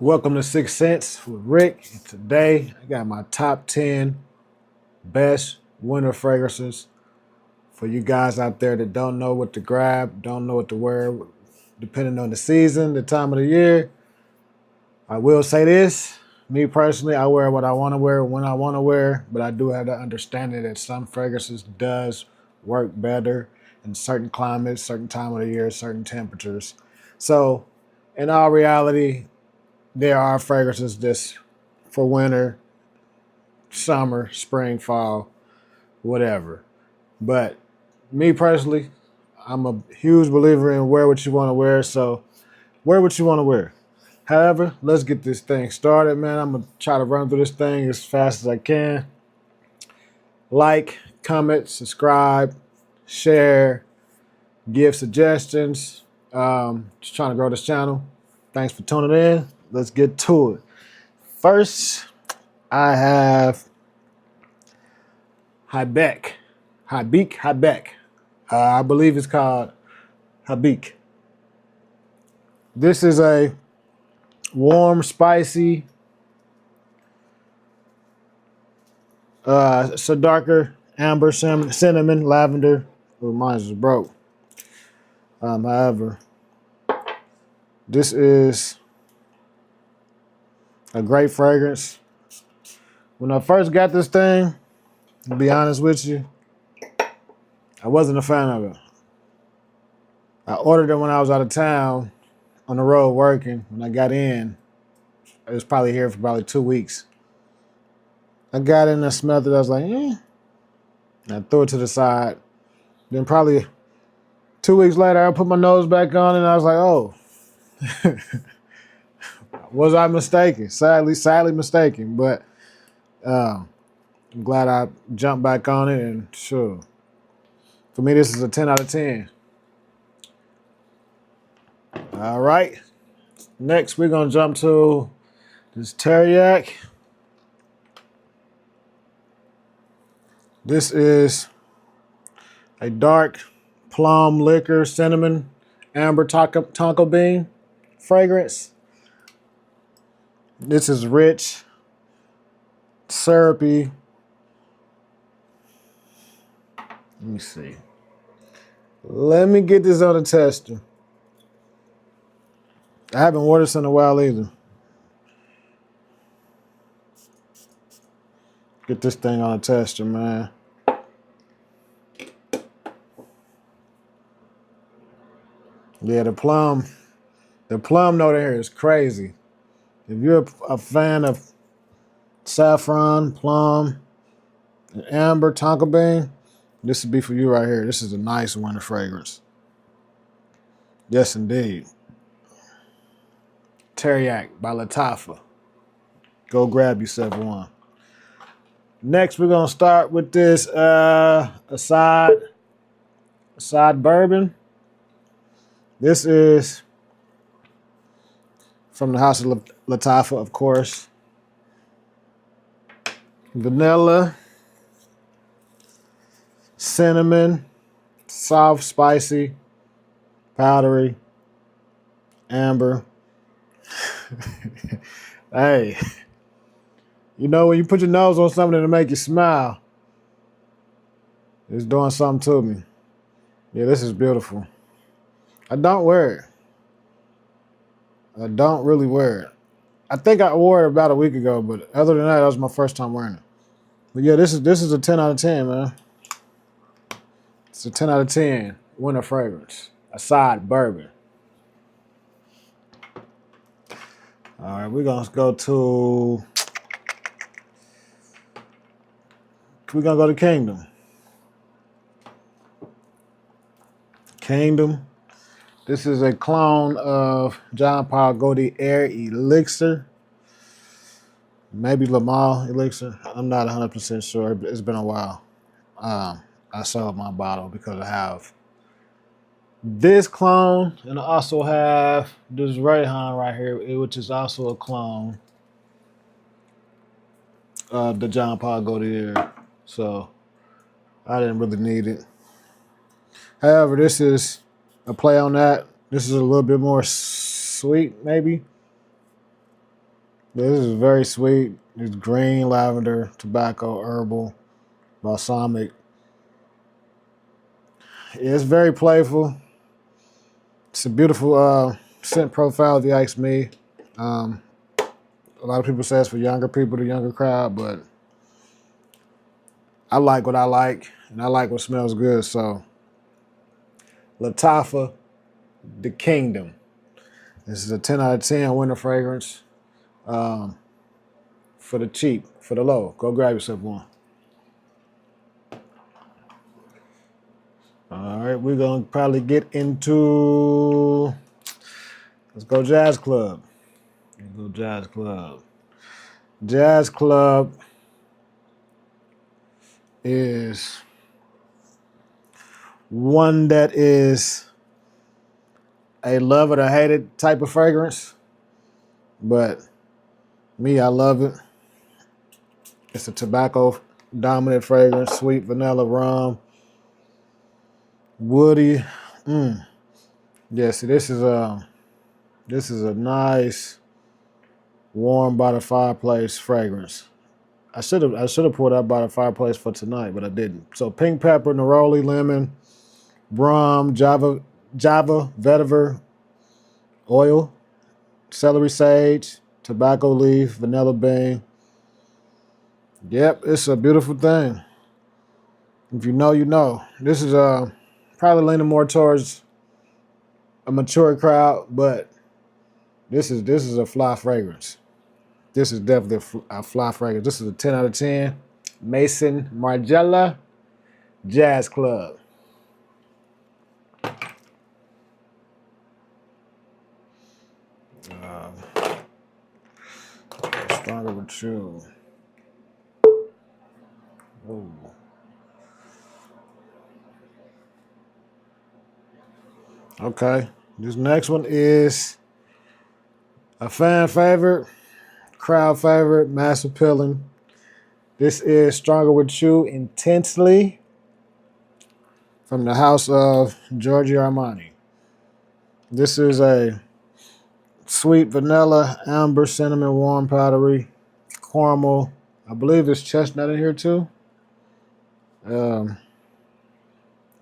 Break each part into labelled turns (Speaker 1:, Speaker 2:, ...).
Speaker 1: Welcome to Six Sense with Rick. And today I got my top 10 best winter fragrances for you guys out there that don't know what to grab, don't know what to wear, depending on the season, the time of the year. I will say this, me personally, I wear what I want to wear when I want to wear, but I do have the understanding that some fragrances does work better in certain climates, certain time of the year, certain temperatures. So in all reality, there are fragrances that's for winter, summer, spring, fall, whatever. But me personally, I'm a huge believer in wear what you want to wear. So wear what you want to wear. However, let's get this thing started, man. I'm gonna try to run through this thing as fast as I can. Like, comment, subscribe, share, give suggestions. Just trying to grow this channel. Thanks for tuning in. Let's get to it. First, I have Habeck. Habeck. I believe it's called Habik. This is a warm, spicy, it's a darker amber, cinnamon, lavender. Oh, mine is broke. However, this is a great fragrance. When I first got this thing, to be honest with you, I wasn't a fan of it. I ordered it when I was out of town on the road working. When I got in, it was probably here for probably 2 weeks. I got in and smelled it. I was like, eh. And I threw it to the side. Then probably 2 weeks later, I put my nose back on and I was like, oh, was I mistaken? Sadly mistaken. But I'm glad I jumped back on it. And sure, for me, this is a 10 out of 10. All right. Next, we're going to jump to this Teriyaki. This is a dark plum liquor, cinnamon, amber tonka bean fragrance. This is rich, syrupy. Let me see. Let me get this on the tester. I haven't worn this in a while either. Get this thing on a tester, man. Yeah, the plum note in here is crazy. If you're a fan of saffron, plum, and amber, tonka bean, this would be for you right here. This is a nice winter fragrance. Yes, indeed. Teriyaki by Lattafa. Go grab yourself one. Next, we're gonna start with this Assad bourbon. This is from the House of Lattafa, of course. Vanilla, cinnamon, soft, spicy, powdery, amber. Hey, you know when you put your nose on something to make you smile, it's doing something to me. Yeah, this is beautiful. I don't wear it. I don't really wear it. I think I wore it about a week ago, but other than that was my first time wearing it. But yeah, this is a 10 out of 10, man. It's a 10 out of 10 winter fragrance. Assad bourbon. All right, we're gonna go to Kingdom. Kingdom. This is a clone of John Paul Gaultier Air Elixir. Maybe Lamal Elixir. I'm not 100% sure. It's been a while. I sold my bottle because I have this clone, and I also have this Rayhan right here, which is also a clone of the John Paul Gaultier. So I didn't really need it. However, this is a play on that. This is a little bit more sweet, maybe. This is very sweet. It's green, lavender, tobacco, herbal, balsamic. It's very playful. It's a beautiful scent profile, if you ask me. Um, a lot of people say it's for younger people, the younger crowd, but I like what I like, and I like what smells good. So, Lattafa, The Kingdom. This is a 10 out of 10 winter fragrance for the cheap, for the low. Go grab yourself one. All right, we're going to probably get into, let's go Jazz Club. Let's go Jazz Club. Jazz Club is one that is a love it or hate it type of fragrance, but me, I love it. It's a tobacco dominant fragrance, sweet vanilla rum, woody. Yes, this is a nice warm by the fireplace fragrance. I should have poured out by the fireplace for tonight, but I didn't. So pink pepper, neroli, lemon, rum, Java vetiver oil, celery sage, tobacco leaf, vanilla bean. Yep, it's a beautiful thing. If you know, you know. This is probably leaning more towards a mature crowd, but this is a fly fragrance. This is definitely a fly fragrance. This is a 10 out of 10. Maison Margiela Jazz Club. Stronger with you. Ooh. Okay. This next one is a fan favorite, crowd favorite, mass appealing. This is Stronger with You Intensely from the house of Giorgio Armani. This is a sweet vanilla, amber, cinnamon, warm, powdery, caramel. I believe there's chestnut in here too. Let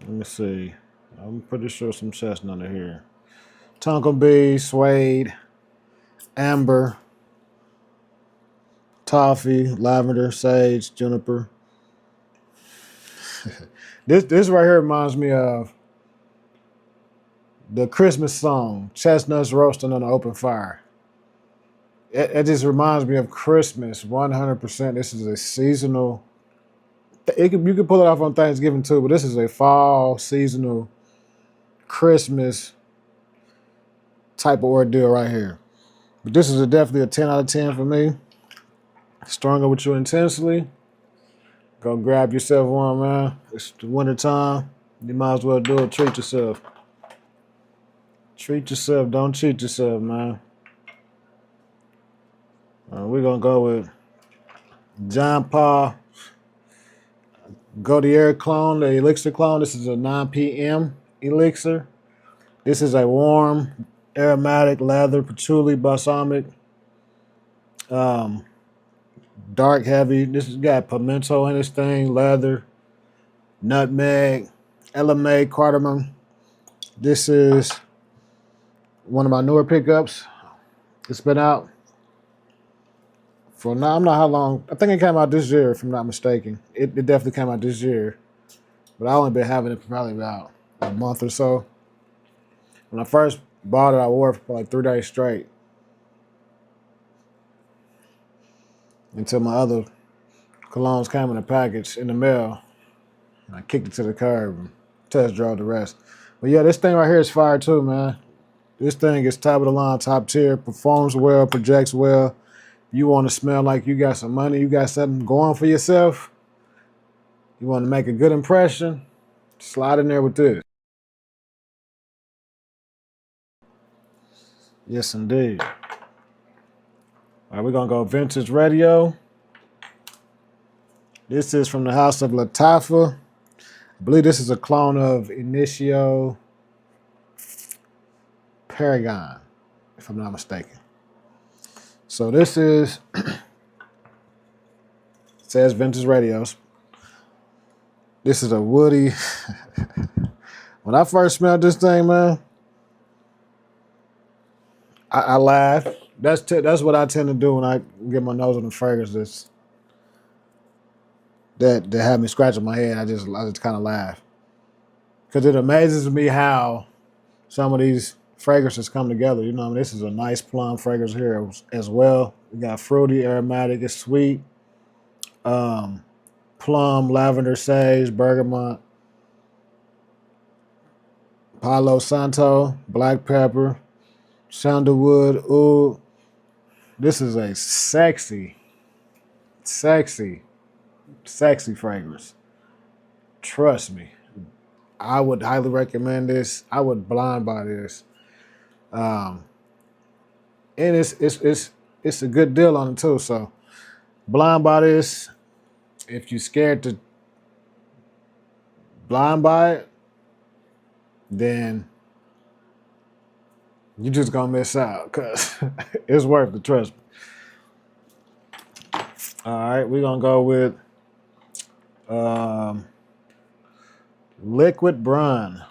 Speaker 1: me see. I'm pretty sure some chestnut in here. Tonka bee, suede, amber, toffee, lavender, sage, juniper. This right here reminds me of the Christmas song, Chestnuts Roasting on an Open Fire. It just reminds me of Christmas 100%. This is a seasonal. You can pull it off on Thanksgiving too, but this is a fall seasonal Christmas type of ordeal right here. But this is definitely a 10 out of 10 for me. Stronger with You Intensely. Go grab yourself one, man. It's the winter time. You might as well do it. Treat yourself. Treat yourself. Don't cheat yourself, man. We're going to go with John Paul Gaultier clone, the Elixir clone. This is a 9 p.m. Elixir. This is a warm, aromatic, leather, patchouli, balsamic, dark, heavy. This has got pimento in this thing, leather, nutmeg, LMA, cardamom. This is one of my newer pickups. It's been out for now. I'm not how long. I think it came out this year, if I'm not mistaken. It definitely came out this year, but I only been having it for probably about a month or so. When I first bought it, I wore it for like 3 days straight until my other colognes came in a package in the mail, and I kicked it to the curb and test drove the rest. But yeah, this thing right here is fire too, man. This thing is top of the line, top tier, performs well, projects well. You want to smell like you got some money, you got something going for yourself. You want to make a good impression, slide in there with this. Yes, indeed. All right, we're going to go Vintage Radio. This is from the house of Lattafa. I believe this is a clone of Initio Paragon, if I'm not mistaken. So this is, it says Vintage Radios. This is a woody. When I first smelled this thing, man, I laughed. That's what I tend to do when I get my nose on the fragrances that have me scratching my head. I just kind of laugh because it amazes me how some of these fragrances come together. You know, this is a nice plum fragrance here as well. We got fruity, aromatic, it's sweet. Plum, lavender, sage, bergamot, Palo Santo, black pepper, sandalwood, oud. This is a sexy fragrance. Trust me. I would highly recommend this. I would blind buy this. And it's a good deal on it too. So blind buy this. If you're scared to blind buy it, then you're just gonna miss out because it's worth it, trust me. All right, we're gonna go with Liquid Brun.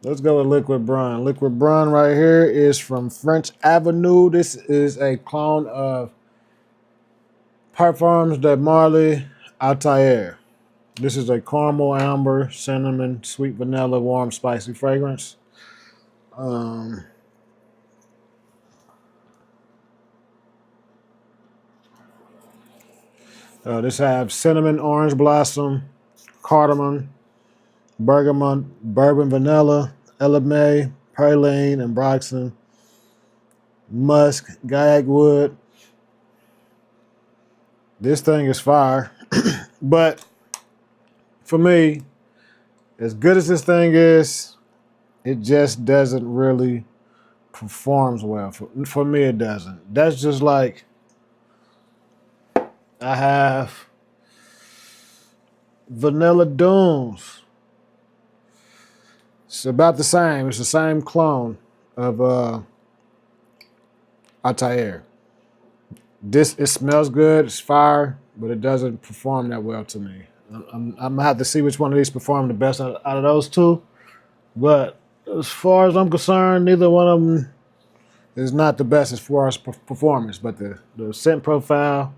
Speaker 1: Let's go with Liquid Brun. Liquid Brun right here is from French Avenue. This is a clone of Parfums de Marly Altair. This is a caramel, amber, cinnamon, sweet vanilla, warm, spicy fragrance. This has cinnamon, orange blossom, cardamom, bergamot, bourbon vanilla, eleme, praline, and ambroxan, musk, gaiac wood. This thing is fire, but for me, as good as this thing is, it just doesn't really performs well. For me, it doesn't. That's just like I have Vanilla Dunes. It's about the same. It's the same clone of Altair. It smells good. It's fire, but it doesn't perform that well to me. I'm gonna have to see which one of these perform the best out of those two. But as far as I'm concerned, neither one of them is not the best as far as performance. But the scent profile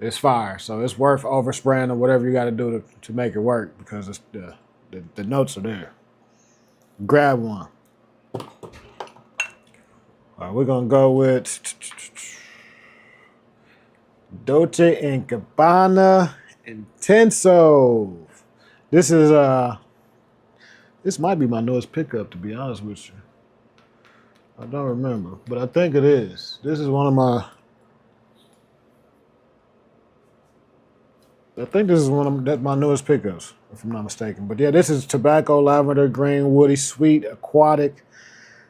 Speaker 1: is fire, so it's worth overspraying or whatever you got to do to make it work because it's the notes are there. Grab one. All right, we're gonna go with Dolce & Gabbana Intenso. This is this might be my newest pickup, to be honest with you. I don't remember, but I think it is. This is one of my. I think this is my newest pickups, if I'm not mistaken. But yeah, this is tobacco, lavender, green, woody, sweet, aquatic.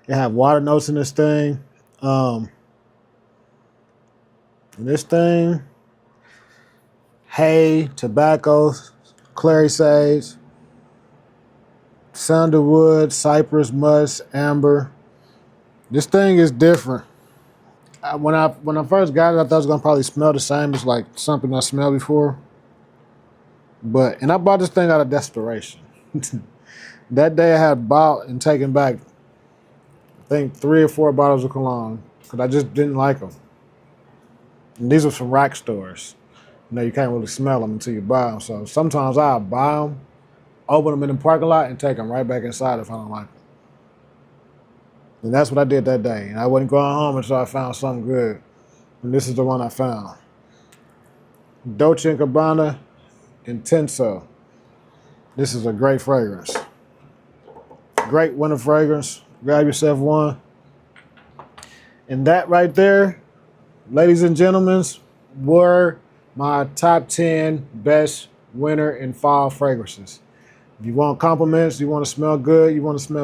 Speaker 1: They have water notes in this thing. This thing, hay, tobacco, clary sage, sandalwood, cypress, musk, amber. This thing is different. When I first got it, I thought it was gonna probably smell the same as like something I smelled before. And I bought this thing out of desperation. That day I had bought and taken back, I think 3 or 4 bottles of cologne because I just didn't like them. And these are from rack stores. You know, you can't really smell them until you buy them. So sometimes I'll buy them, open them in the parking lot, and take them right back inside if I don't like them. And that's what I did that day. And I wasn't going home until I found something good. And this is the one I found. Dolce & Gabbana Intenso. This is a great fragrance. Great winter fragrance. Grab yourself one. And that right there, ladies and gentlemen, were my top 10 best winter and fall fragrances. If you want compliments, you want to smell good, you want to smell